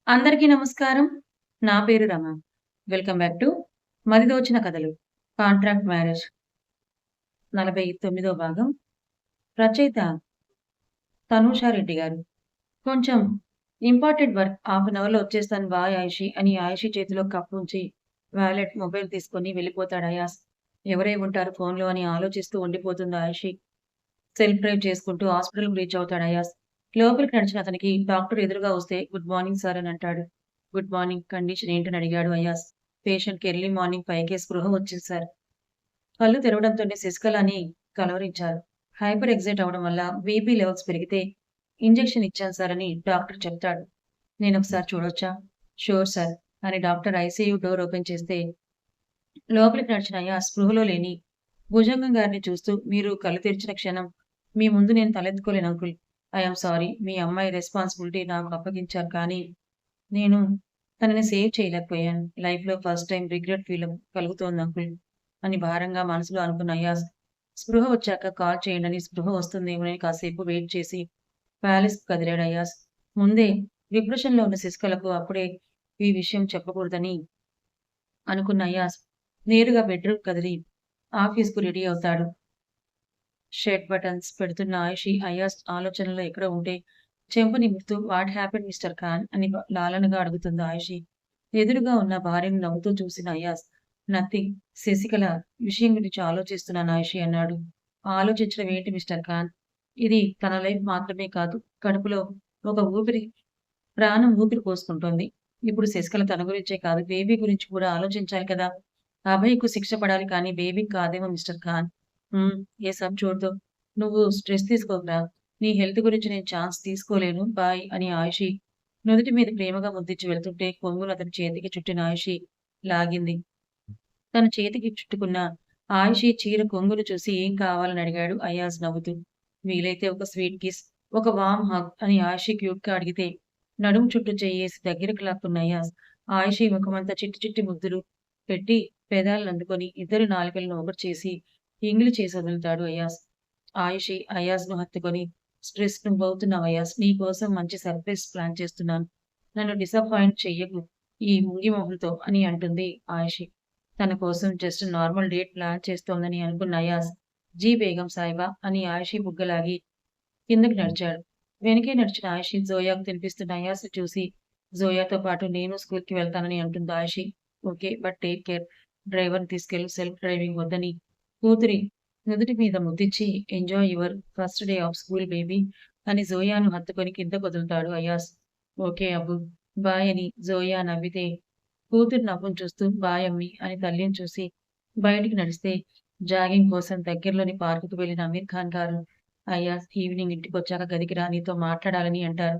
అందరికీ నమస్కారం. నా పేరు రమ. వెల్కమ్ బ్యాక్ టు 'మదిదోచిన కథలు' కాంట్రాక్ట్ మ్యారేజ్ 49వ భాగం. రచయిత తనూషా రెడ్డి గారు. కొంచెం ఇంపార్టెంట్ వర్క్ హాఫ్ అన్ అవర్‌లో వచ్చేస్తాను బాయ్ ఆయిషీ అని ఆయిషీ చేతిలో కప్ ఉంచి వాలెట్, మొబైల్ తీసుకొని వెళ్ళిపోతాడు అయాస్. ఎవరై ఉంటారు ఫోన్‌లో అని ఆలోచిస్తూ ఉండిపోతుంది ఆయిషీ. సెల్ఫ్ డ్రైవ్ చేసుకుంటూ హాస్పిటల్‌కి రీచ్ అవుతాడు అయాస్. లోపలికి నడిచిన అతనికి డాక్టర్ ఎదురుగా వస్తే గుడ్ మార్నింగ్ సార్ అని అంటాడు. Good morning. కండిషన్ ఏంటని అడిగాడు అయాస్. పేషెంట్‌కి ఎర్లీ మార్నింగ్ 5కే స్పృహ వచ్చింది సార్. కళ్ళు తెరవడంతోనే శశికళని కలవరించారు. హైపర్ ఎక్సైట్ అవ్వడం వల్ల బీపీ లెవెల్స్ పెరిగితే ఇంజెక్షన్ ఇచ్చాను సార్ అని డాక్టర్ చెప్తాడు. నేనొకసారి చూడొచ్చా? షూర్ సార్ అని డాక్టర్ ఐసీయూ డోర్ ఓపెన్ చేస్తే లోపలికి నడిచిన అయాస్ స్పృహలో లేని భుజంగం గారిని చూస్తూ మీరు కళ్ళు తెరిచిన క్షణం మీ ముందు నేను తలెత్తుకోలేను అంకుల్. I'm sorry. మీ అమ్మాయి రెస్పాన్సిబిలిటీ నాకు అప్పగించారు కానీ నేను తనని సేవ్ చేయలేకపోయాను. లైఫ్‌లో ఫస్ట్ టైమ్ రిగ్రెట్ కలుగుతోంది అంకుల్ అని భారంగా మనసులో అనుకున్న అయాస్ స్పృహ వచ్చాక కాల్ చేయండని స్పృహ వస్తుందేమోనని కాసేపు వెయిట్ చేసి ప్యాలెస్‌కి కదిలాడు అయాస్. ముందే డిప్రెషన్‌లో ఉన్న శశికళకు అప్పుడే ఈ విషయం చెప్పకూడదని అనుకున్న అయాస్ నేరుగా బెడ్‌రూమ్ కదిలి ఆఫీస్‌కు రెడీ అవుతాడు. షర్ట్ బటన్స్ పెడుతున్న ఆయిషి అయాస్ ఆలోచనలో ఎక్కడో ఉంటే చెంప నిమురుతూ వాట్ హ్యాపెండ్ మిస్టర్ ఖాన్ అని లాలనగా అడుగుతుంది ఆయిషి. ఎదురుగా ఉన్న భార్యను నవ్వుతూ చూసిన అయాస్ నథింగ్. శశికళ విషయం గురించి ఆలోచిస్తున్నాను ఆయిషి అన్నాడు. ఆలోచించడం ఏంటి మిస్టర్ ఖాన్? ఇది తన లైఫ్ మాత్రమే కాదు. కడుపులో ఒక ప్రాణం ఊపిరి పోసుకుంటోంది. ఇప్పుడు శశికళ తన గురించే కాదు బేబీ గురించి కూడా ఆలోచించాలి కదా! అభయ్‌కు శిక్ష పడాలి కానీ బేబీకి కాదేమో మిస్టర్ ఖాన్. హ్మ్. ఏ సబ్ छोड़ दो. నువ్వు స్ట్రెస్ తీసుకోకురా. నీ హెల్త్ గురించి నేను ఛాన్స్ తీసుకోలేను. బాయ్ అని ఆయిషి నుదిటి మీద ప్రేమగా ముద్దిచ్చి వెళ్తుంటే కొంగును అతని చేతికి చుట్టిన ఆయిషి లాగింది. తన చేతికి చుట్టుకున్న ఆయిషి చీర కొంగును చూసి ఏం కావాలని అడిగాడు అయాజ్ నవ్వుతూ. వీలైతే ఒక స్వీట్ కిస్, ఒక వార్మ్ హగ్ అని ఆయిషి క్యూట్‌గా అడిగితే నడుము చుట్టూ చెయ్యేసి దగ్గరకు లాక్కున్న అయాజ్ ఆయిషి ముఖమంతా చిట్టి చిట్టి ముద్దులు పెట్టి పెదాలనందుకొని ఇద్దరి నాలుకలను ఒకటి చేసి ఎంగిలి చేసి వదులుతాడు అయాజ్. ఆయిషి అయాజ్‌ను హత్తుకొని స్ట్రెస్ నువ్వవుతున్నావు అయాజ్. నీ కోసం మంచి సర్ప్రైజ్ ప్లాన్ చేస్తున్నాను. నన్ను డిసప్పాయింట్ చెయ్యకు ఈ ముంగి మొహంతో అని అంటుంది ఆయిషి. తన కోసం జస్ట్ నార్మల్ డేట్ ప్లాన్ చేస్తోందని అనుకున్న అయాజ్ జీ బేగం సాయిబా అని ఆయిషి బుగ్గలాగి కిందకి నడిచాడు. వెనకే నడిచిన ఆయిషి జోయాకు తినిపిస్తున్న అయాస్‌ని చూసి జోయాతో పాటు నేను స్కూల్‌కి వెళ్తానని అంటుంది Ayishi. Okay. But take care. డ్రైవర్‌ని తీసుకెళ్ళు సెల్ఫ్ డ్రైవింగ్ వద్దని కూతురి నుదుటి మీద ముద్దిచ్చి enjoy your first day of school baby అని జోయాను హత్తుకొని కిందకొదులుతాడు అయాస్. ఓకే అబ్బు. బాయ్ అని జోయా నవ్వితే కూతురు నవ్వును చూస్తూ బాయ్ అమ్మీ అని తల్లిని చూసి బయటికి నడిస్తే జాగింగ్ కోసం దగ్గరలోని పార్కుకు వెళ్లిన అమీర్ ఖాన్ గారు అయాస్ ఈవినింగ్ ఇంటికొచ్చాక గదికి రా నీతో మాట్లాడాలని అంటారు.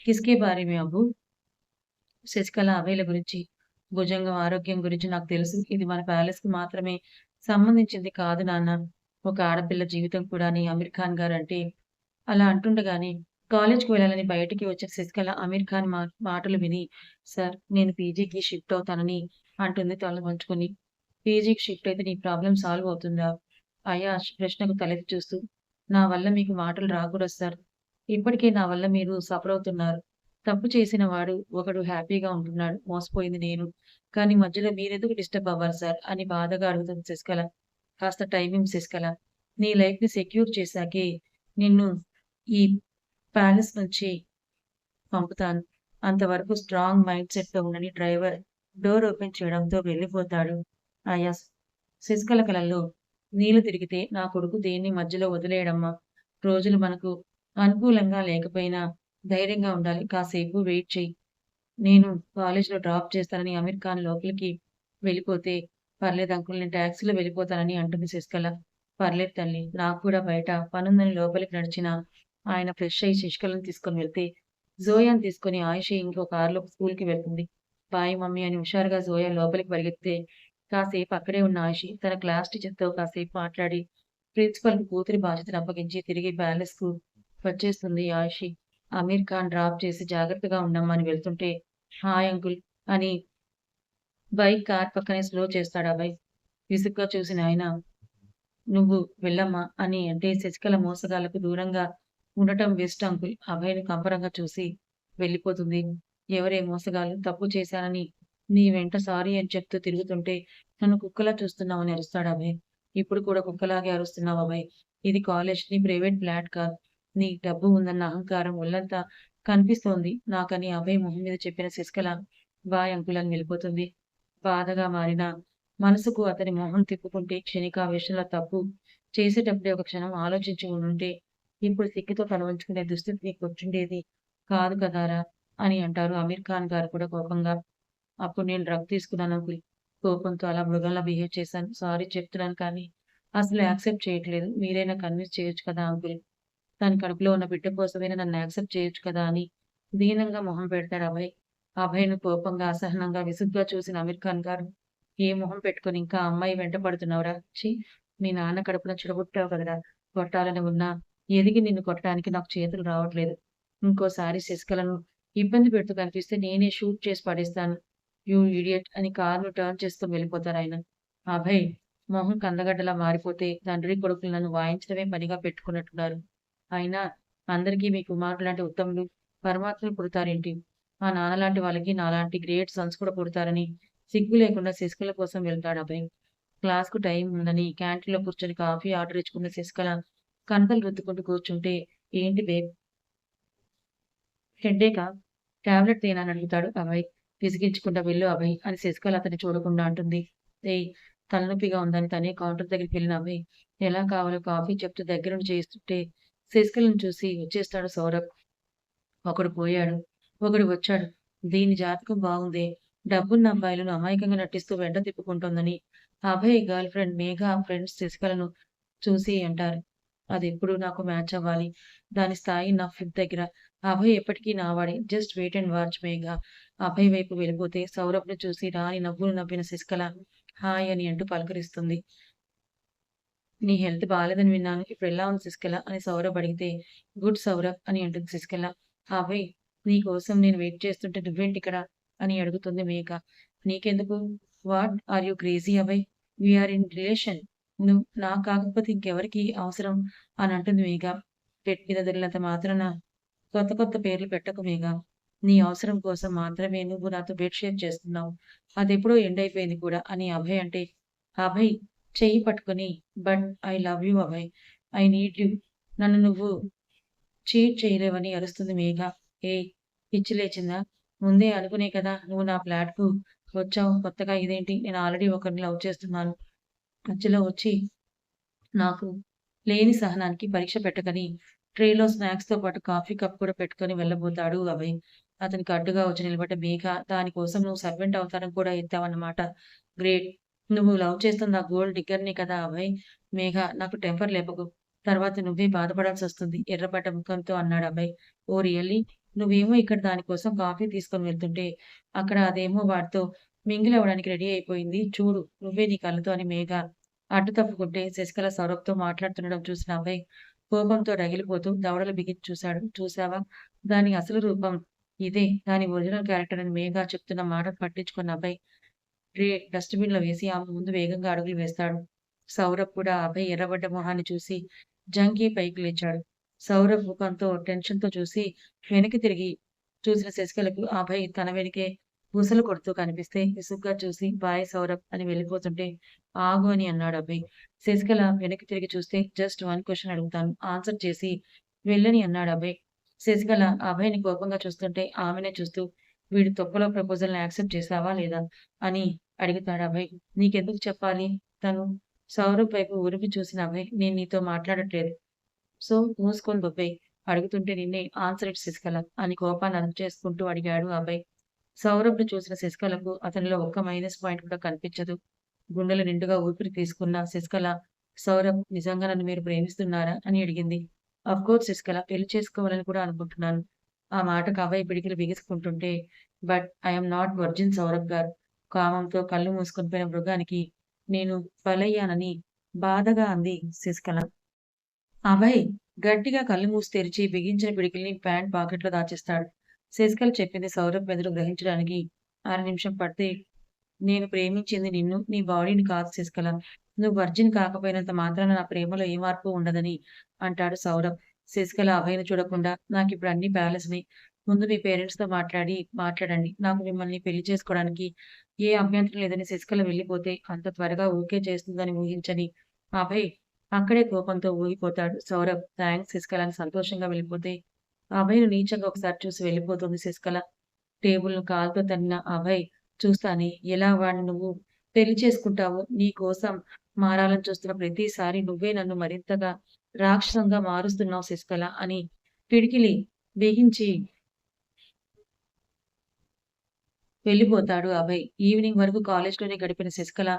కిస్కే బారే మే అబ్బు? శశికళ అభయల గురించి, భుజంగం ఆరోగ్యం గురించి నాకు తెలుసు. ఇది మన ప్యాలెస్‌కి మాత్రమే సంబంధించింది కాదు నాన్న. ఒక ఆడపిల్ల జీవితం కూడా అని అమీర్ ఖాన్ గారంటే అలా అంటుండగానే కాలేజ్‌కి వెళ్ళాలని బయటికి వచ్చిన శశికళ అమీర్ ఖాన్ మాటలు విని సార్ నేను పీజీకి షిఫ్ట్ అవుతానని అంటుంది తల వంచుకొని. పీజీకి షిఫ్ట్ అయితే నీ ప్రాబ్లమ్ సాల్వ్ అవుతుందా? అయాష్ ప్రశ్నకు తలెత్తి చూస్తూ నా వల్ల మీకు మాటలు రాకూడదు సార్. ఇప్పటికే నా వల్ల మీరు సఫర్ అవుతున్నారు. తప్పు చేసిన వాడు ఒకడు హ్యాపీగా ఉంటున్నాడు. మోసపోయింది నేను. కానీ మధ్యలో మీరెందుకు డిస్టర్బ్ అవ్వాలి సార్ అని బాధగా అడుగుతుంది శశికళ. కాస్త టైం ఇవ్వు శశికళ. నీ లైఫ్‌ని సెక్యూర్ చేశాకే నిన్ను ఈ ప్యాలెస్ నుంచి పంపుతాను. అంతవరకు స్ట్రాంగ్ మైండ్ సెట్‌తో ఉండని డ్రైవర్ డోర్ ఓపెన్ చేయడంతో వెళ్ళిపోతాడు అయాస్. శశికళ కళ్ళల్లో నీళ్లు తిరిగితే నా కొడుకు దేన్ని మధ్యలో వదిలేయడమ్మా. రోజులు మనకు అనుకూలంగా లేకపోయినా ధైర్యంగా ఉండాలి. కాసేపు వెయిట్ చెయ్యి. నేను కాలేజ్‌లో డ్రాప్ చేస్తానని అమీర్ ఖాన్ లోపలికి వెళ్ళిపోతే పర్లేదు అంకుల్ నేను టాక్సీలో వెళ్ళిపోతానని అంటుంది శశికళ. పర్లేదు తల్లి. నాకు కూడా బయట పనుందని లోపలికి నడిచిన ఆయన ఫ్రెష్ అయ్యి శశికళను తీసుకొని వెళ్తే జోయాని తీసుకొని ఆయిషి ఇంకో కారులో స్కూల్‌కి వెళ్తుంది. బాయ్ మమ్మీ అని హుషారుగా జోయా లోపలికి పరిగెత్తితే కాసేపు అక్కడే ఉన్న ఆయిషి తన క్లాస్ టీచర్‌తో కాసేపు మాట్లాడి ప్రిన్సిపల్‌కి కూతురి బాధ్యతను అప్పగించి తిరిగి ప్యాలెస్‌కు వచ్చేస్తుంది ఆయిషి. అమీర్ ఖాన్ డ్రాప్ చేసి జాగ్రత్తగా ఉండమ్మా అని వెళ్తుంటే హాయ్ అంకుల్ అని కార్ పక్కనే స్లో చేస్తాడు అభయ్. విసుగ్గా చూసిన ఆయన నువ్వు వెళ్ళమ్మా అని అంటే శశికళ మోసగాళ్లకు దూరంగా ఉండటం బెస్ట్ అంకుల్. అభయ్‌ని కంపరంగా చూసి వెళ్ళిపోతుంది. ఎవరే మోసగాళ్ళు తప్పు చేశానని నీ వెంట సారీ అని చెప్తూ తిరుగుతుంటే నన్ను కుక్కలా చూస్తున్నావని అరుస్తాడు అభయ్. ఇప్పుడు కూడా కుక్కలాగే అరుస్తున్నావు అభయ్. ఇది కాలేజ్, నీ ప్రైవేట్ ఫ్లాట్ కాదు. నీ డబ్బు ఉందన్న అహంకారం ఒళ్ళంతా కనిపిస్తోంది నాకని అభయ్ మొహం మీద చెప్పిన శశికళ బాయ్ అంకుల్ అని వెళ్ళిపోతుంది. బాధగా మారిన మనసుకు అతని మొహం తిప్పుకుంటే క్షణికావేశంలో తప్పు చేసేటప్పుడే ఒక క్షణం ఆలోచించి ఉండుంటే ఇప్పుడు సిగ్గుతో తల వంచుకునే దుస్థితి నీకొచ్చుండేది కాదు కదారా అని అంటారు అమీర్ ఖాన్ గారు కూడా కోపంగా. అప్పుడు నేను డ్రగ్ తీసుకున్నాను అంకుల్. కోపంతో అలా మృగంలా బిహేవ్ చేశాను. సారీ చెప్తున్నాను కానీ అసలు యాక్సెప్ట్ చేయట్లేదు. మీరైనా కన్విన్స్ చేయొచ్చు కదా అంకుల్. తన కడుపులో ఉన్న బిడ్డ కోసమైనా నన్ను యాక్సెప్ట్ చేయొచ్చు కదా అని దీనంగా మొహం పెడతాడు అభయ్. అభయ్‌ను కోపంగా, అసహనంగా, విసుగ్గా చూసిన అమీర్ ఖాన్ గారు, "ఏ మొహం పెట్టుకొని ఇంకా ఆ అమ్మాయి వెంట పడుతున్నావురా? ఛీ! మీ నాన్న కడుపున చెడగొట్టావు కదరా! కొట్టాలని ఉన్నా ఎదిగి నిన్ను కొట్టడానికి నాకు చేతులు రావట్లేదు. ఇంకోసారి శశికళను ఇబ్బంది పెడుతూ కనిపిస్తే నేనే షూట్ చేసి పడేస్తాను. యూ ఇడియట్" అని కారును టర్న్ చేసుకొని వెళ్ళిపోతారాయన. అభయ్ మొహం కందగడ్డలా మారిపోతే తండ్రి కొడుకులు నన్ను వాయించడమే పనిగా పెట్టుకున్నట్టున్నారు. అయినా అందరికీ మీ కుమారులాంటి ఉత్తములు, పరమాత్ములు పుడతారేంటి? మా నాన్నలాంటి వాళ్ళకి నాలాంటి గ్రేట్ సన్స్ కూడా పుడతారని సిగ్గు లేకుండా శశికళ కోసం వెళ్తాడు అభయ్. క్లాస్‌కు టైం ఉందని క్యాంటీన్‌లో కూర్చొని కాఫీ ఆర్డర్ ఇచ్చుకున్న శశికళ కండలు రుద్దుకుంటూ కూర్చుంటే, "ఏంటి బేబ్ హెడ్డేకా? టాబ్లెట్ తేనా?" అని అడుగుతాడు అభయ్. విసిగించకుండా "వెళ్ళు అభయ్" అని శశికళ అతన్ని చూడకుండా అంటుంది. "ఏయ్! తలనొప్పిగా ఉందని తనే కౌంటర్ దగ్గరికెళ్ళిన అభయ్ ఎలా కావాలో కాఫీ చెప్తూ దగ్గరుండి చేయిస్తుంటే శశికళను చూసి వచ్చేస్తాడు సౌరభ్. ఒకడు పోయాడు. ఒకడు వచ్చాడు. దీని జాతకం బావుందే. డబ్బున్న అబ్బాయిలను అమాయకంగా నటిస్తూ వెంట తిప్పుకుంటోందని అభయ్ గర్ల్ ఫ్రెండ్ మేఘ ఫ్రెండ్స్ శశికళను చూసి అంటారు. అదెప్పుడు నాకు మ్యాచ్ అవ్వాలి. దాని స్థాయి నా ఫుడ్ దగ్గర. అభయ్ ఎప్పటికీ నావాడే. జస్ట్ వెయిట్ అండ్ వాచ్ మేఘ. అభయ్ వైపు వెళ్ళిపోతే సౌరభ్‌ని చూసి రాని నవ్వులు నవ్విన శశికళ హాయ్ అని అంటూ పలకరిస్తుంది. నీ హెల్త్ బాలేదని విన్నాను. ఇప్పుడెలా ఉంది శశికళ? అని సౌరభ్ అడిగితే, గుడ్ సౌరభ్ అని అంటుంది శశికళ. అభయ్ నీకోసం నేను వెయిట్ చేస్తుంటే నువ్వేంటిక్కడ? అని అడుగుతుంది మేఘ. నీకెందుకు? What are you crazy Abhay? We are in relation. నువ్వు నాకు కాకపోతే ఇంకెవరికి అవసరం? అని అంటుంది మేఘ. బెడ్ మీద దొర్లినంత మాత్రాన కొత్త కొత్త పేర్లు పెట్టకు మేఘ. నీ అవసరం కోసం మాత్రమే నువ్వు నాతో బెడ్ షేర్ చేస్తున్నావు. అదెప్పుడో ఎండ్ అయిపోయింది కూడా అని అభయ్ అంటే, అభయ్ చెయ్యి పట్టుకొని but I love you Abhay. I need you. నన్ను నువ్వు చీట్ చేయలేవని అరుస్తుంది మేఘ. ఏయ్! పిచ్చి లేచిందా? ముందే అనుకునే కదా నువ్వు నా ఫ్లాట్‌కు వచ్చావు. కొత్తగా ఇదేంటి? నేను ఆల్రెడీ ఒకరిని లవ్ చేస్తున్నాను. మధ్యలో వచ్చి నాకు లేని సహనానికి పరీక్ష పెట్టకని ట్రేలో స్నాక్స్‌తో పాటు కాఫీ కప్ కూడా పెట్టుకొని వెళ్ళబోతాడు అభయ్. అతనికి అడ్డుగా వచ్చి నిలబడ్డ మేఘ దాని కోసం నువ్వు సర్వెంట్ అవతారం కూడా ఎత్తావన్నమాట. గ్రేట్. నువ్వు లవ్ చేస్తున్న ఆ గోల్డ్ డిగ్గర్‌నే కదా అభయ్. మేఘ నాకు టెంపర్ లేపకు. తర్వాత నువ్వే బాధపడాల్సొస్తుంది ఎర్రబడ్డ ముఖంతో అన్నాడు అభయ్. ఓహ్! రియల్లీ? నువ్వేమో ఇక్కడ దాని కోసం కాఫీ తీసుకొని వెళ్తుంటే అక్కడ అదేమో వాడితో మింగిల్ అవ్వడానికి రెడీ అయిపోయింది. చూడు నువ్వే నీ కళ్ళతో అని మేఘ అడ్డు తప్పుకుంటే శశికళ సౌరభ్‌తో మాట్లాడుతుండడం చూసిన అభయ్ కోపంతో రగిలిపోతూ దవడలు బిగించి చూశాడు. చూసావా? దాని అసలు రూపం ఇదే. దాని ఒరిజినల్ క్యారెక్టర్ అని మేఘ చెప్తున్న మాటలు పట్టించుకున్న అభయ్ ట్రే డస్ట్‌బిన్‌లో వేసి ఆమె ముందు వేగంగా అడుగులు వేస్తాడు. సౌరభ్ కూడా అభయ్ ఎర్రబడ్డ మొహాన్ని చూసి జంకి పైకి లేచాడు. సౌరభ్ ముఖంతో టెన్షన్‌తో చూసి వెనక్కి తిరిగి చూసిన శశికళకు అభయ్ తన వెనకే బుసలు కొడుతూ కనిపిస్తే విసుగ్గా చూసి బాయ్ సౌరభ్ అని వెళ్ళిపోతుంటే ఆగు అని అన్నాడు అభయ్. శశికళ వెనక్కి తిరిగి చూస్తే జస్ట్ వన్ క్వెషన్ అడుగుతాను. ఆన్సర్ చేసి వెళ్ళని అన్నాడు అభయ్. శశికళ అభయ్‌ని కోపంగా చూస్తుంటే ఆమెనే చూస్తూ వీడి తొక్కలో ప్రపోజల్‌ని యాక్సెప్ట్ చేశావా లేదా? అని అడుగుతాడు అభయ్. నీకెందుకు చెప్పాలి? తను సౌరభ్ వైపు ఉరిమి చూసిన అభయ్ నేను నీతో మాట్లాడట్లేదు. సో, మూసుకొని దొబ్బెయ్. అడుగుతుంటే నిన్నే ఆన్సర్ ఇట్ శశికళ అని కోపాన్ని అదుపుచేసుకుంటూ అడిగాడు అభయ్. సౌరభ్‌ని చూసిన శశికళకు అతనిలో ఒక్క మైనస్ పాయింట్ కూడా కనిపించదు. గుండెల నిండుగా ఊపిరి తీసుకున్న శశికళ, సౌరభ్ నిజంగా నన్ను మీరు ప్రేమిస్తున్నారా? అని అడిగింది. అఫ్‌కోర్స్ శశికళ పెళ్లి చేసుకోవాలని కూడా అనుకుంటున్నాను. ఆ మాటకు అభయ్ పిడికిలి బిగుసుకుంటుంటే, but I am not virgin Saurabh garu. కామంతో కళ్ళు మూసుకొని పోయిన మృగానికి నేను బలయ్యానని బాధగా అంది శశికళ. అభయ్ గట్టిగా కళ్ళు మూసి తెరిచి బిగించిన పిడికిలిని ప్యాంట్ పాకెట్‌లో దాచేస్తాడు. శశికళ చెప్పింది సౌరభ్ మెదడు గ్రహించడానికి అర నిమిషం పడితే, నేను ప్రేమించింది నిన్ను, నీ బాడీని కాదు శశికళ. నువ్వు వర్జిన్ కాకపోయినంత మాత్రాన నా ప్రేమలో ఏ మార్పు ఉండదని అంటాడు సౌరభ్. శశికళ అభయ్‌ని చూడకుండా నాకిప్పుడు అన్నీ ప్యాలెస్‌నే. ముందు మీ పేరెంట్స్‌తో మాట్లాడండి. నాకు మిమ్మల్ని పెళ్లి చేసుకోవడానికి ఏ అభ్యంతరం లేదని శశికళ వెళ్ళిపోతే అంత త్వరగా ఓకే చేస్తుందని ఊహించని అభయ్ అక్కడే కోపంతో ఊగిపోతాడు. సౌరభ్ థాంక్స్ శశికళ అని సంతోషంగా వెళ్ళిపోతే అభయ్‌ని నీచంగా ఒకసారి చూసి వెళ్ళిపోతుంది శశికళ. టేబుల్‌ను కాలుతో తన్నిన అభయ్ చూస్తానే ఎలా వాడిని నువ్వు పెళ్లి చేసుకుంటావో, నీ కోసం మారాలని చూస్తున్న ప్రతిసారి నువ్వే నన్ను మరింతగా రాక్షసంగా మారుస్తున్నావు శశికళ అని పిడికిలి బిగించి వెళ్ళిపోతాడు అభయ్. ఈవినింగ్ వరకు కాలేజ్‌లోనే గడిపిన శశికళ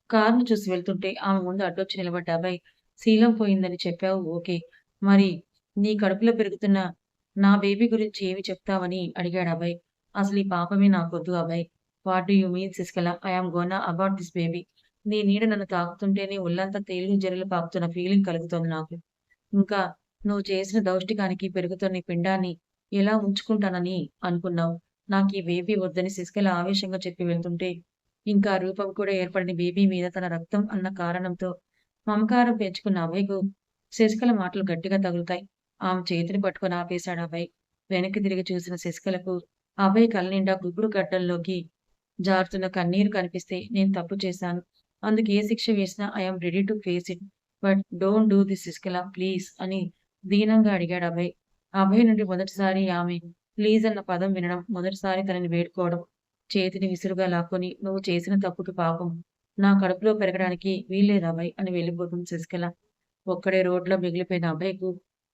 కారును చూసి వెళ్తుంటే ఆమె ముందు అడ్డొచ్చి నిలబడ్డ అభయ్, శీలం పోయిందని చెప్పావు ఓకే. మరి నీ కడుపులో పెరుగుతున్న నా బేబీ గురించి ఏమి చెప్తావని అడిగాడు అభయ్. అసలు ఈ పాపమే నాకొద్దు Abhay. What do you mean Sasikala? I am gonna abort this baby. నీ నీడ నన్ను తాకుతుంటేనే ఒళ్ళంతా తేలు జల్లులు పాకుతున్న ఫీలింగ్ కలుగుతోంది నాకు. ఇంకా నువ్వు చేసిన దౌష్టికానికి పెరుగుతున్న ఈ పిండాన్ని ఎలా ఉంచుకుంటానని అనుకున్నావు? నాకీ బేబీ వద్దని శశికళ ఆవేశంగా చెప్పి వెళ్తుంటే, ఇంకా రూపం కూడా ఏర్పడని బేబీ మీద తన రక్తం అన్న కారణంతో మమకారం పెంచుకున్న అభయ్‌కు శశికళ మాటలు గట్టిగా తగులుతాయి. ఆమె చేతిని పట్టుకొని ఆపేశాడు అభయ్. వెనక్కి తిరిగి చూసిన శశికళకు అభయ్ కళ్ళనిండా గుబురు గడ్డల్లోకి జారుతున్న కన్నీరు కనిపిస్తే నేను తప్పు చేశాను. అందుకు ఏ శిక్ష వేసినా I am ready to face it. But don't do this Sasikala please అని దీనంగా అడిగాడు అభయ్. అభయ్ నుండి మొదటిసారి ఆమె ప్లీజ్ అన్న పదం వినడం, మొదటిసారి తనని వేడుకోవడం. చేతిని విసురుగా లాక్కొని నువ్వు చేసిన తప్పుకి పాపం నా కడుపులో పెరగడానికి వీల్లేదు అభయ్ అని వెళ్ళిపోతుంది శశికళ. ఒక్కడే రోడ్లో మిగిలిపోయిన అభయ్‌కు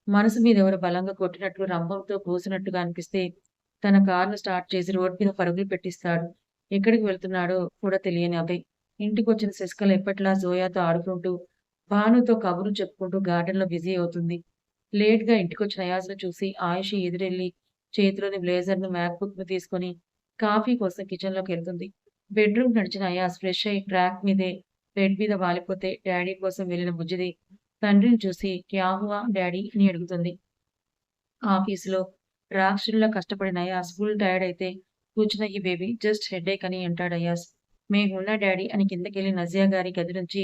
మనసు మీద ఎవరో బలంగా కొట్టినట్లు రంపంతో కోసినట్టుగా అనిపిస్తే తన కారును స్టార్ట్ చేసి రోడ్ మీద పరుగులు పెట్టిస్తాడు. ఎక్కడికి వెళ్తున్నాడో కూడా తెలియని అభయ్. ఇంటికొచ్చిన శశికళ ఎప్పటిలా జోయాతో ఆడుకుంటూ, భానుతో కబుర్లు చెప్పుకుంటూ గార్డెన్‌లో బిజీ అవుతుంది. లేట్‌గా ఇంటికొచ్చిన అయాజ్‌ని చూసి ఆయుషి ఎదురెళ్లి చేతిలోని బ్లేజర్‌ను, మ్యాక్‌బుక్‌ను తీసుకొని కాఫీ కోసం కిచెన్‌లోకెళ్తుంది. బెడ్‌రూమ్‌కి నడిచిన అయాజ్ ఫ్రెష్ అయ్యి ట్రాక్ మీదే బెడ్ మీద వాలిపోతే డ్యాడీ కోసం వెళ్ళిన బుజ్జిది తండ్రిని చూసి క్యా హువా డ్యాడీ అని అడుగుతుంది. ఆఫీసులో రాక్షసుడిలా కష్టపడిన అయాజ్ ఫుల్ టైర్డ్ అయితే కూర్చున్న ఈ బేబీ జస్ట్ హెడేక్ అని అంటాడు అయాజ్. మేమున్నా డ్యాడీ అని కిందకెళ్లి నజియా గారి గది నుంచి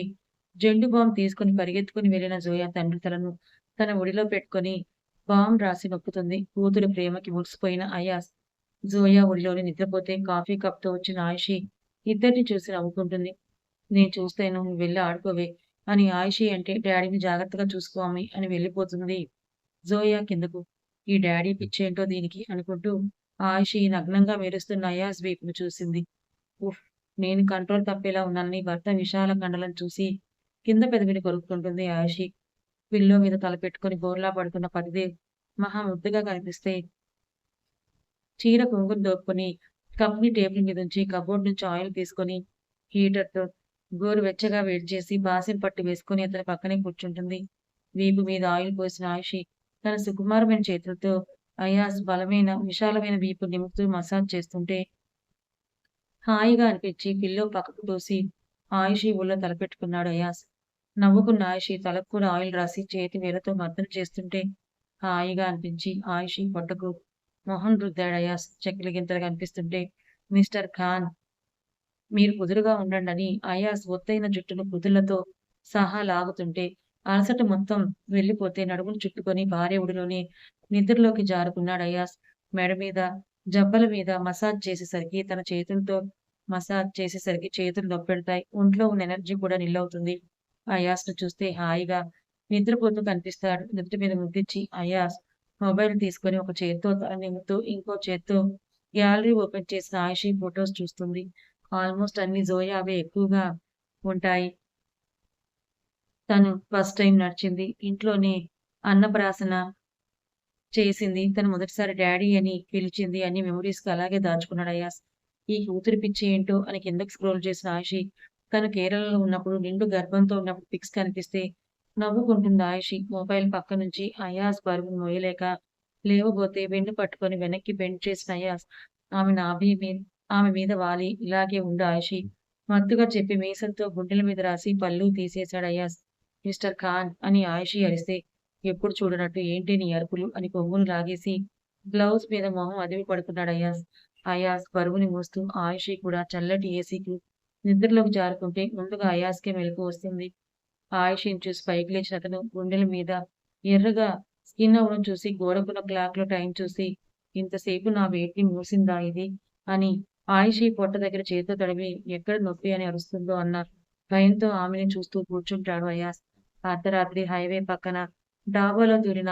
జెండు బాంబ్ తీసుకొని పరిగెత్తుకుని వెళ్ళిన జోయా తండ్రి తలను తన ఒడిలో పెట్టుకొని బాంబ్ రాసి నొక్కుతుంది. కూతురి ప్రేమకి మురిసిపోయిన అయాజ్ జోయా ఒడిలోనే నిద్రపోతే కాఫీ కప్‌తో వచ్చిన ఆయిషి ఇద్దరిని చూసి నవ్వుకుంటుంది. నేను చూస్తాను నువ్వు వెళ్లి ఆడుకోవే అని ఆయిషి అంటే డ్యాడీని జాగ్రత్తగా చూసుకో అమ్మీ అని వెళ్ళిపోతుంది జోయా కిందకు. ఈ డ్యాడీ పిచ్చేంటో దీనికి అనుకుంటూ ఆయిషి నగ్నంగా మెరుస్తున్న అయాజ్ వైపును చూసింది. ఉఫ్! నేను కంట్రోల్ తప్పేలా ఉన్నానని భర్త విశాల కండలను చూసి కింద పెదవిని కొరుక్కుంటుంది ఆయిషి. పిల్లో మీద తల పెట్టుకొని బోర్లా పడుతున్న పతిదేవ్ మహా ముద్దుగా కనిపిస్తే చీర కొంగును దోపుకొని కప్‌ని టేబుల్ మీదుంచి కబోర్డ్ నుంచి ఆయిల్ తీసుకొని హీటర్‌తో గోరువెచ్చగా వేడి చేసి బాసిన్ పట్టు వేసుకొని అతని పక్కనే కూర్చుంటుంది. వీపు మీద ఆయిల్ పోసిన ఆయిషి తన సుకుమారమైన చేతులతో అయాజ్ బలమైన, విశాలమైన వీపు నిమురుతూ మసాజ్ చేస్తుంటే హాయిగా అనిపించి పిల్లో పక్కకు తోసి ఆయిషి ఒళ్ళో తలపెట్టుకున్నాడు అయాజ్. నవ్వుకున్న ఆయిషి తలకు కూడా ఆయిల్ రాసి చేతి వేళ్లతో మర్దన చేస్తుంటే హాయిగా అనిపించి ఆయిషి పొట్టకు మొహం రుద్దాడు అయాజ్. చెక్కిలి గింతలు కనిపిస్తుంటే మిస్టర్ ఖాన్ మీరు కుదురుగా ఉండండని అయాజ్ ఒత్తైన జుట్టును కుదుళ్లతో సహా లాగుతుంటే అలసట మొత్తం వెళ్ళిపోతే నడుమును చుట్టుకొని భార్య ఒడిలోనే నిద్రలోకి జారుకున్నాడు అయాజ్. మెడ మీద, జబ్బల మీద మసాజ్ చేసేసరికి చేతులు నొప్పెడతాయి. ఒంట్లో ఉన్న ఎనర్జీ కూడా నిల్లవుతుంది. అయాజ్‌ను చూస్తే హాయిగా నిద్రపోతూ కనిపిస్తాడు. నుదుటి మీద ముద్దిచ్చి అయాజ్ మొబైల్ తీసుకొని ఒక చేత్తో తల నిమురుతూ, ఇంకో చేత్తో గ్యాలరీ ఓపెన్ చేసిన ఆయిషీ ఫోటోస్ చూస్తుంది. ఆల్మోస్ట్ అన్ని జోయావే ఎక్కువగా ఉంటాయి. తను ఫస్ట్ టైమ్ నడిచింది. ఇంట్లోనే అన్నప్రాసన చేసింది. తను మొదటిసారి డ్యాడీ అని పిలిచింది. అన్ని మెమోరీస్‌గా అలాగే దాచుకున్నాడు అయాజ్. ఈ కూతురి పిచ్చి ఏంటో అని కిందకి స్క్రోల్ చేసిన ఆయిషి తను కేరళలో ఉన్నప్పుడు నిండు గర్భంతో ఉన్నప్పుడు పిక్స్ కనిపిస్తే నవ్వుకుంటుంది ఆయిషి. మొబైల్ పక్క నుంచి అయాజ్ బరువును మోయలేక లేవబోతే వెన్ను పట్టుకొని వెనక్కి బెండ్ చేసిన అయాజ్ ఆమె నాభి మీ ఆమె మీద వాలి ఇలాగే ఉండు ఆయిషి మత్తుగా చెప్పి మీసంతో గుండెల మీద రాసి పళ్ళు తీసేశాడు అయాజ్. మిస్టర్ ఖాన్ అని ఆయిషి అరిస్తే ఎప్పుడు చూడనట్టు ఏంటి నీ అరుపులు అని కొంగును లాగేసి బ్లౌజ్ మీద మొహం అదిమి పడుకున్నాడు అయాజ్. అయాజ్ బరువుని మోస్తూ ఆయిషి కూడా చల్లటి ఏసీకి నిద్రలోకి జారుకుంటే ముందుగా అయాజ్‌కే మెలుకువ వస్తుంది. ఆయిషిని చూసి పైకి లేచిన అతను గుండెల మీద ఎర్రగా స్కిన్ అవ్వడం చూసి గోడకున్న క్లాక్‌లో టైం చూసి ఇంతసేపు నా వేడిని మూసిందా ఇది అని ఆయిషి పొట్ట దగ్గర చేతితో తడిమి ఎక్కడ నొప్పి అని అరుస్తుందో అన్న భయంతో ఆమెని చూస్తూ కూర్చుంటాడు అయాస్. అర్ధరాత్రి హైవే పక్కన డాబాలో దూరిన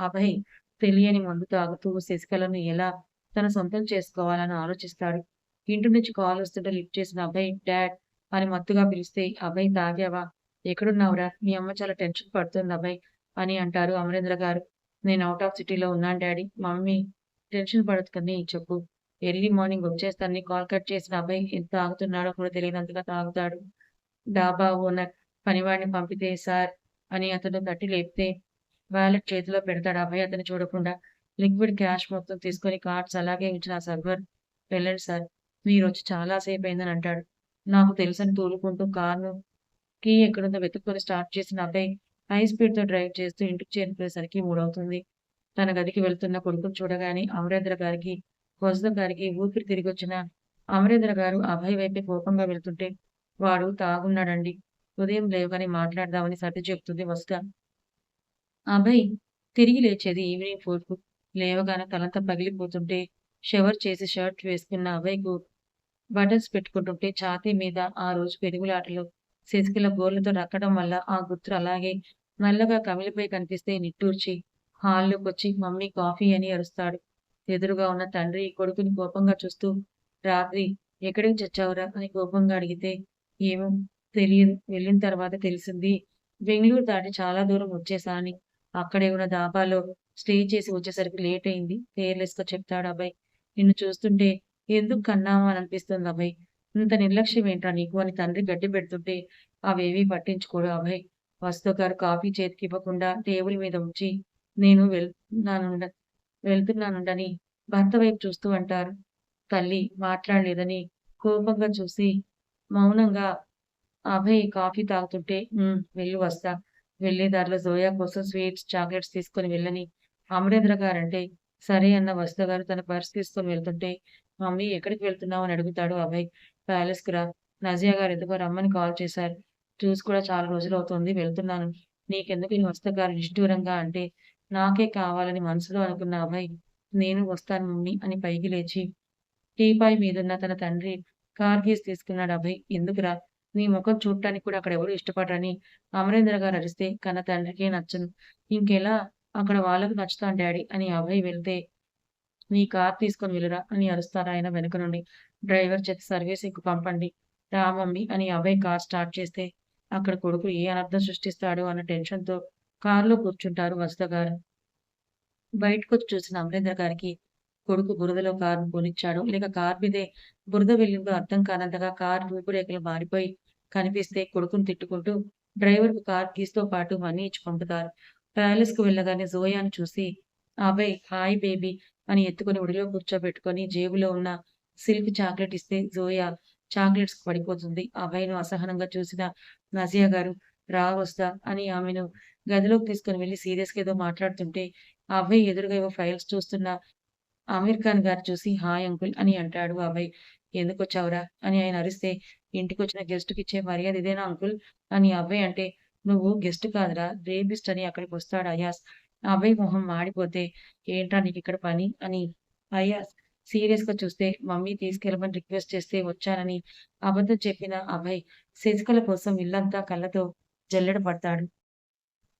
అభయ్ తెలియని మందు తాగుతూ శశికళను ఎలా తన సొంతం చేసుకోవాలని ఆలోచిస్తాడు. ఇంటి నుంచి కాల్ వస్తుంటే లిఫ్ట్ చేసిన అభయ్ డాడ్ అని మత్తుగా పిలిస్తే అభయ్ తాగావా? ఎక్కడున్నావురా? మీ అమ్మ చాలా టెన్షన్ పడుతుంది అభయ్ అని అంటారు అమరేంద్ర గారు. నేను ఔట్ ఆఫ్ సిటీలో ఉన్నాను డాడీ. మమ్మీ టెన్షన్ పడకండి చెప్పు. ఎర్లీ మార్నింగ్ వచ్చేస్తానని కాల్ కట్ చేసిన అభయ్ ఎంత తాగుతున్నాడో కూడా తెలియనంతగా తాగుతాడు. డాబా ఓనర్ పనివాడిని పంపితే సార్ అని అతను తట్టి లేపితే వాలెట్ చేతిలో పెడతాడు అభయ్ అతన్ని చూడకుండా. లిక్విడ్ క్యాష్ మొత్తం తీసుకొని కార్డ్స్ అలాగే ఉంచిన సర్వర్ వెళ్ళండి సార్. మీరొచ్చి చాలా సేపు అయిందని అంటాడు. నాకు తెలుసని తూలుకుంటూ కార్‌ను కీ ఎక్కడుందో వెతుక్కొని స్టార్ట్ చేసిన అభయ్ హై స్పీడ్‌తో డ్రైవ్ చేస్తూ ఇంటికి చేరుకునేసరికి 3 అవుతుంది. తన గదికి వెళ్తున్న కొడుకుని చూడగానే అమరేంద్ర గారికి, వసుధ గారికి ఊపిరి తిరిగొచ్చిన అమరేంద్ర గారు అభయ్ వైపే కోపంగా వెళ్తుంటే, వాడు తాగున్నాడండి. ఉదయం లేవగానే మాట్లాడదామని సర్ది చెప్తుంది వసుధ. అభయ్ తిరిగి లేచేది ఈవినింగ్ 4కు. లేవగానే తలంతా పగిలిపోతుంటే, షవర్ చేసి షర్ట్ వేసుకున్న అభయ్‌కు బటన్స్ పెట్టుకుంటుంటే ఛాతీ మీద ఆ రోజు పెరుగులాటలో శశికళ గోర్లతో రక్కడం వల్ల ఆ గుర్తులు అలాగే నల్లగా కమిలిపోయి కనిపిస్తే నిట్టూర్చి హాల్లోకొచ్చి మమ్మీ కాఫీ అని అరుస్తాడు. ఎదురుగా ఉన్న తండ్రి కొడుకుని కోపంగా చూస్తూ రాత్రి ఎక్కడికి చచ్చావురా అని కోపంగా అడిగితే ఏమో తెలియదు. వెళ్ళిన తర్వాత తెలిసింది బెంగుళూరు దాటి చాలా దూరం వచ్చేసానని. అక్కడే ఉన్న దాబాలో స్టే చేసి వచ్చేసరికి లేట్ అయింది. కేర్‌లెస్‌గా చెప్తాడు అభయ్. నిన్ను చూస్తుంటే ఎందుకు కన్నామా అని అనిపిస్తుంది అభయ్. ఇంత నిర్లక్ష్యం ఏంట్రా నీకు అని తండ్రి గడ్డి పెడుతుంటే అవేవీ పట్టించుకోడు అభయ్. వసుధ గారు కాఫీ చేతికివ్వకుండా టేబుల్ మీద ఉంచి నేను వెళ్తున్నానుండని భర్త వైపు చూస్తూ అంటారు. తల్లి మాట్లాడలేదని కోపంగా చూసి మౌనంగా అభయ్ కాఫీ తాగుతుంటే వెళ్ళు వస్తా. వెళ్ళే దారిలో జోయా కోసం స్వీట్స్, చాక్లెట్స్ తీసుకొని వెళ్ళని అమరేంద్ర గారంటే సరే అన్న వసుధ గారు తన పర్స్ తీసుకొని వెళ్తుంటే మమ్మీ ఎక్కడికి వెళ్తున్నావు అని అడుగుతాడు అభయ్. ప్యాలెస్‌కి రా. నజియా గారు ఎందుకో రమ్మని కాల్ చేశారు. చూసి కూడా చాలా రోజులవుతోంది వెళ్తున్నాను. నీకెందుకు ఈ వసుధ గారు నిష్ఠూరంగా అంటే నాకే కావాలని మనసులో అనుకున్న అభయ్ నేను వస్తాను మమ్మీ అని పైకి లేచి టీపాయ్ మీదున్న తన తండ్రి కార్ కీస్ తీసుకున్నాడు అభయ్. ఎందుకురా? నీ ముఖం చూడటానికి కూడా అక్కడెవరు ఇష్టపడరని అమరేంద్ర గారు అరిస్తే కన్న తండ్రికే నచ్చను. ఇంకెలా అక్కడ వాళ్ళకి నచ్చుతాను డాడీ అని అభయ్ వెళ్తే నీ కార్ తీసుకొని వెళ్ళురా అని అరుస్తారాయన వెనుక నుండి. డ్రైవర్ చేత సర్వీసింగ్‌కి పంపండి. రా మమ్మీ అని అభయ్ కార్ స్టార్ట్ చేస్తే అక్కడ కొడుకు ఏ అనర్థం సృష్టిస్తాడో అన్న టెన్షన్‌తో కార్‌లో కూర్చుంటారు వసుధ గారు. బయటకొచ్చి చూసిన అమరేంద్ర గారికి కొడుకు బురదలో కారును పోనిచ్చాడో, లేక కారు మీదే బురద వెళ్ళిందో అర్థం కానంతగా కారు రూపురేఖలు మారిపోయి కనిపిస్తే కొడుకుని తిట్టుకుంటూ డ్రైవర్‌కు కారు కీస్‌తో పాటు మనీ ఇచ్చి పంపుతారు. ప్యాలెస్‌కు వెళ్ళగానే జోయాని చూసి అభయ్ హాయ్ బేబీ అని ఎత్తుకొని ఒడిలో కూర్చోబెట్టుకొని జేబులో ఉన్న సిల్క్ చాక్లెట్ ఇస్తే జోయా చాక్లెట్స్‌కి పడిపోతుంది. అభయ్‌ను అసహనంగా చూసిన నజియా గారు రా వస్తా అని ఆమెను గదిలోకి తీసుకొని వెళ్లి సీరియస్‌గా ఏదో మాట్లాడుతుంటే అభయ్ ఎదురుగా ఏవో ఫైల్స్ చూస్తున్న ఆమీర్ ఖాన్ గారు చూసి హాయ్ అంకుల్ అని అంటాడు అభయ్. ఎందుకొచ్చావురా? అని ఆయన అరిస్తే ఇంటికొచ్చిన గెస్ట్‌కిచ్చే మర్యాద ఇదేనా అంకుల్? అని అభయ్ అంటే నువ్వు గెస్ట్ కాదురా రేపిస్ట్ అని అక్కడికొస్తాడు అయాస్. అభయ్ మొహం మాడిపోతే ఏంట్రా నీకిక్కడ పని? అని అయాస్ సీరియస్‌గా చూస్తే మమ్మీ తీసుకెళ్ళమని రిక్వెస్ట్ చేస్తే వచ్చానని అబద్ధం చెప్పిన అభయ్ శశికళ కోసం ఇల్లంతా కళ్ళతో జల్లెడ పడతాడు.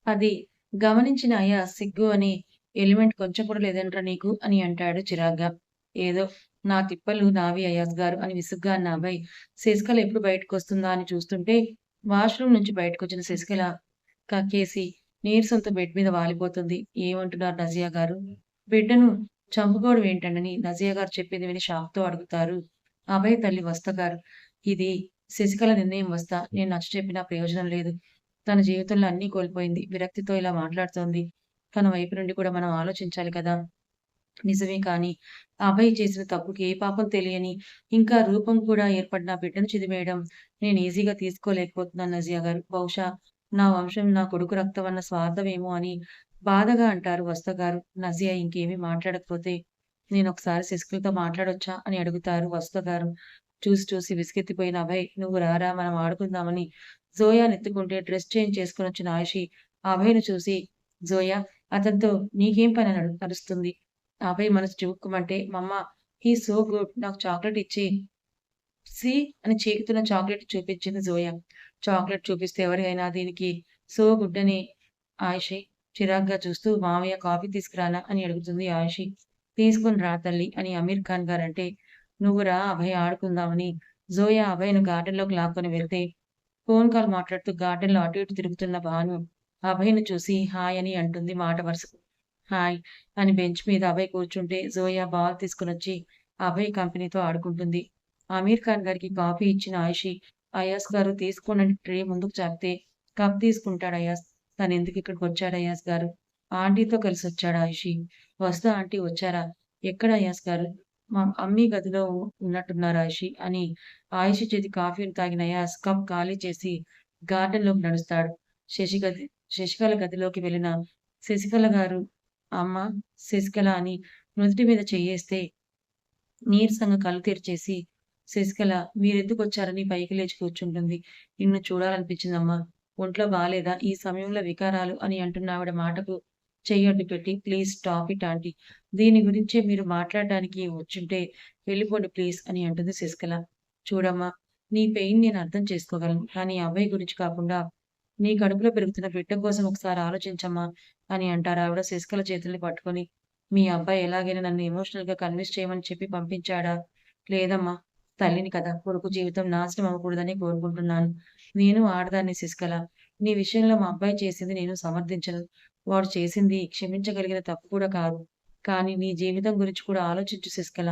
అది గమనించిన అయాస్ సిగ్గు అని ఎలిమెంట్ కొంచెం కూడా లేదేంట్రా నీకు అని అంటాడు చిరాగ్గా. ఏదో నా తిప్పలు నావి అయాజ్ గారు అని విసుగ్గా అన్న అభయ్ శశికళ ఎప్పుడు బయటకొస్తుందా అని చూస్తుంటే వాష్‌రూమ్ నుంచి బయటకొచ్చిన శశికళ కక్కేసి నీరసంతో బెడ్ మీద వాలిపోతుంది. ఏమంటున్నారు నజియా గారు? బిడ్డను చంపుకోవడం ఏంటండని నజియా గారు చెప్పేది విని షాక్‌తో అడుగుతారు అభయ్ తల్లి వస్త గారు. ఇది శశికళ నిర్ణయం వస్త. నేను నచ్చచెప్పినా ప్రయోజనం లేదు. తన జీవితంలో అన్నీ కోల్పోయింది. విరక్తితో ఇలా మాట్లాడుతోంది. తన వైపు నుండి కూడా మనం ఆలోచించాలి కదా! నిజమే కానీ, అభయ్ చేసిన తప్పుకి ఏ పాపం తెలియని, ఇంకా రూపం కూడా ఏర్పడిన బిడ్డను చిదిమేయడం నేను ఈజీగా తీసుకోలేకపోతున్నాను నజియా గారు. బహుశా నా వంశం నా కొడుకు రక్తం అన్న స్వార్థమేమో అని బాధగా అంటారు వస్త గారు. నజియా ఇంకేమీ మాట్లాడకపోతే, నేనొకసారి శశికళతో మాట్లాడొచ్చా అని అడుగుతారు వస్త గారు. చూసి చూసి విసుగెత్తిపోయిన అభయ్ నువ్వు రారా మనం ఆడుకుందామని జోయానెత్తుకుంటే డ్రెస్ చేంజ్ చేసుకొనొచ్చిన ఆయిషి అభయ్‌ని చూసి జోయా అతనితో నీకేం పని అని అరుస్తుంది. అభయ్ మనసు చివుక్కుమంటే, "మమ్మ హి ఈజ్ సో గుడ్. నాకు చాక్లెట్ ఇచ్చెయి." సీ అని చేతున చాక్లెట్ చూపించింది జోయా. చాక్లెట్ చూపిస్తే ఎవరికైనా దీనికి సో గుడ్ అని ఆయిషి చిరాగ్గా చూస్తూ మావయ్య కాఫీ తీసుకురానా అని అడుగుతుంది ఆయిషి. తీసుకొని రా తల్లి అని అమీర్ ఖాన్ గారంటే, నువ్వు రా అభయ్ ఆడుకుందామని జోయా అభయ్‌ను గార్డెన్‌లోకి లాక్కొని వెళ్తే, ఫోన్ కాల్ మాట్లాడుతూ గార్డెన్‌లో అటు ఇటు తిరుగుతున్న భాను అభయ్‌ని చూసి హాయ్ అని అంటుంది మాట వరుసకు. హాయ్ అని బెంచ్ మీద అభయ్ కూర్చుంటే జోయా బాల్ తీసుకొనొచ్చి అభయ్ కంపెనీతో ఆడుకుంటుంది. అమీర్ ఖాన్ గారికి కాఫీ ఇచ్చిన ఆయిషి, అయాస్ గారు తీసుకోండని ట్రే ముందుకు చాపితే, కప్ తీసుకుంటాడు అయాస్. తనెందుకు ఇక్కడికొచ్చాడు అయాస్ గారు? ఆంటీతో కలిసొచ్చాడు ఆయిషి. వస్తా ఆంటీ వచ్చారా? ఎక్కడ అయాస్ గారు? మా అమ్మీ గదిలో ఉన్నట్టున్నారు ఆయిషి అని ఆయిషి చేతి కాఫీని తాగిన అయాస్ కప్ ఖాళీ చేసి గార్డెన్‌లోకి నడుస్తాడు. శశి గది శశికళ గదిలోకి వెళ్ళిన శశికళ గారు, అమ్మా శశికళ అని నుదిటి మీద చెయ్యేస్తే నీరసంగా కళ్ళు తెరిచేసి, శశికళ మీరెందుకొచ్చారని పైకి లేచి కూర్చుంటుంది. నిన్ను చూడాలనిపించిందమ్మా. ఒంట్లో బాలేదా? ఈ సమయంలో వికారాలు అని అంటున్న ఆవిడ మాటకు చెయ్యడ్డు పెట్టి, ప్లీజ్ స్టాప్ ఇట్ ఆంటీ. దీని గురించే మీరు మాట్లాడడానికి వచ్చుంటే వెళ్ళిపోండి ప్లీజ్ అని అంటుంది శశికళ. చూడమ్మా, నీ పెయిన్ నేను అర్థం చేసుకోగలను. కానీ అబ్బాయి గురించి కాకుండా నీ కడుపులో పెరుగుతున్న బిడ్డ కోసం ఒకసారి ఆలోచించమ్మా అని అంటారావిడ శశికళ చేతుల్ని పట్టుకొని. మీ అబ్బాయి ఎలాగైనా నన్ను ఎమోషనల్‌గా కన్విన్స్ చేయమని చెప్పి పంపించాడా? లేదమ్మా. తల్లిని కదా! కొడుకు జీవితం నాశనం అవ్వకూడదని కోరుకుంటున్నాను. నేను ఆడదాన్ని శశికళ. నీ విషయంలో మా అబ్బాయి చేసింది నేను సమర్థించను. వాడు చేసింది క్షమించగలిగిన తప్పు కూడా కాదు. కానీ నీ జీవితం గురించి కూడా ఆలోచించు శశికళ.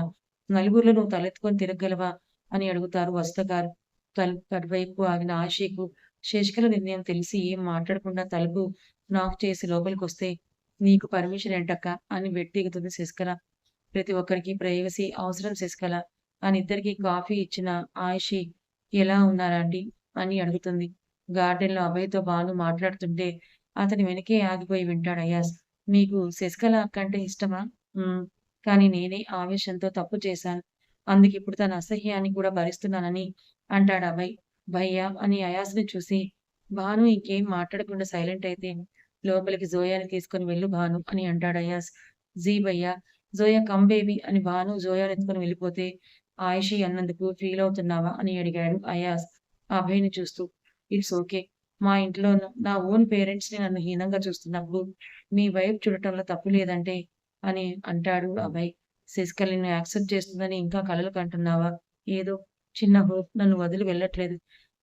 నలుగురిలో నువ్వు తలెత్తుకొని తిరగగలవా? అని అడుగుతారు వసుధ గారు. తలుపు అటువైపు ఆగిన ఆషికు శశికళ నిర్ణయం తెలిసి ఏం మాట్లాడకుండా తలుపు నాక్ చేసి లోపలికొస్తే, నీకు పర్మిషన్ ఏంటక్కా? అని దిగుతుంది శశికళ. ప్రతి ఒక్కరికి ప్రైవసీ అవసరం శశికళ. అని ఇద్దరికీ కాఫీ ఇచ్చిన ఆయిషి ఎలా ఉన్నారాంటీ? అని అడుగుతుంది. గార్డెన్‌లో అభయ్‌తో భాను మాట్లాడుతుంటే అతని వెనకే ఆగిపోయి వింటాడు అయాస్. మీకు శశికళ అక్క అంటే ఇష్టమా? హ్మ్. కానీ నేనే ఆవేశంతో తప్పు చేశాను. అందుకిప్పుడు తన అసహ్యాన్ని కూడా భరిస్తున్నానని అంటాడు అభయ్. భయ్యా అని అయాస్‌ని చూసి, భాను ఇంకేం మాట్లాడకుండా సైలెంట్ అయితే, లోపలికి జోయాని తీసుకొని వెళ్ళు భాను అని అంటాడు అయాస్. జీ భయ్యా, జోయా కమ్ బేబీ అని భాను జోయాని ఎత్తుకొని వెళ్ళిపోతే, ఆయిషి అన్నందుకు ఫీల్ అవుతున్నావా అని అడిగాడు అయాస్ అభయ్‌ని చూస్తూ. It's okay. మా ఇంట్లో నా ఓన్ పేరెంట్స్‌ని నన్ను హీనంగా చూస్తున్నప్పుడు, మీ వైపు చూడటంలో తప్పు లేదంటే అని అంటాడు అభయ్. శశికళ నిన్ను యాక్సెప్ట్ చేస్తుందని ఇంకా కలలు కంటున్నావా? ఏదో చిన్న హోప్ నన్ను వదిలి వెళ్ళట్లేదు.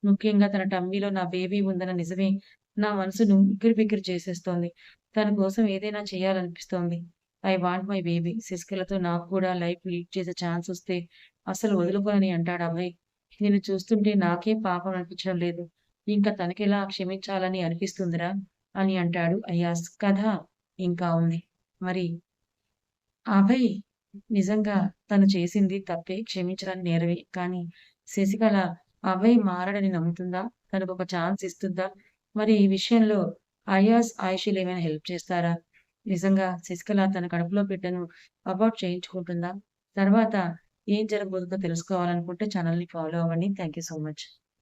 ముఖ్యంగా తన టమ్మీలో నా బేబీ ఉందన్న నిజమే నా మనసును ఉక్కిరిబిక్కిరి చేసేస్తోంది. తన కోసం ఏదైనా చేయాలనిపిస్తోంది. I want my baby. శశికళతో నాకు కూడా లైఫ్ లీడ్ చేసే ఛాన్స్ వస్తే అసలు వదులుకోనని అంటాడు అభయ్. నిన్ను చూస్తుంటే నాకేం పాపం అనిపించడం లేదు. ఇంకా తనకెలా క్షమించాలని అనిపిస్తుందిరా అని అంటాడు అయాస్. కథ ఇంకా ఉంది. మరి అభయ్ నిజంగా తను చేసింది తప్పే. క్షమించరాని నేరమే. కానీ శశికళ అభయ్ మారడని నమ్ముతుందా? తనకొక ఛాన్స్ ఇస్తుందా? మరి ఈ విషయంలో అయాస్, ఆయిషీలు ఏమైనా హెల్ప్ చేస్తారా? నిజంగా శశికళ తన కడుపులో బిడ్డను అబార్ట్ చేయించుకుంటుందా? తర్వాత ఏం జరగబోతుందో తెలుసుకోవాలనుకుంటే ఛానెల్‌ని ఫాలో అవ్వండి. Thank you so much.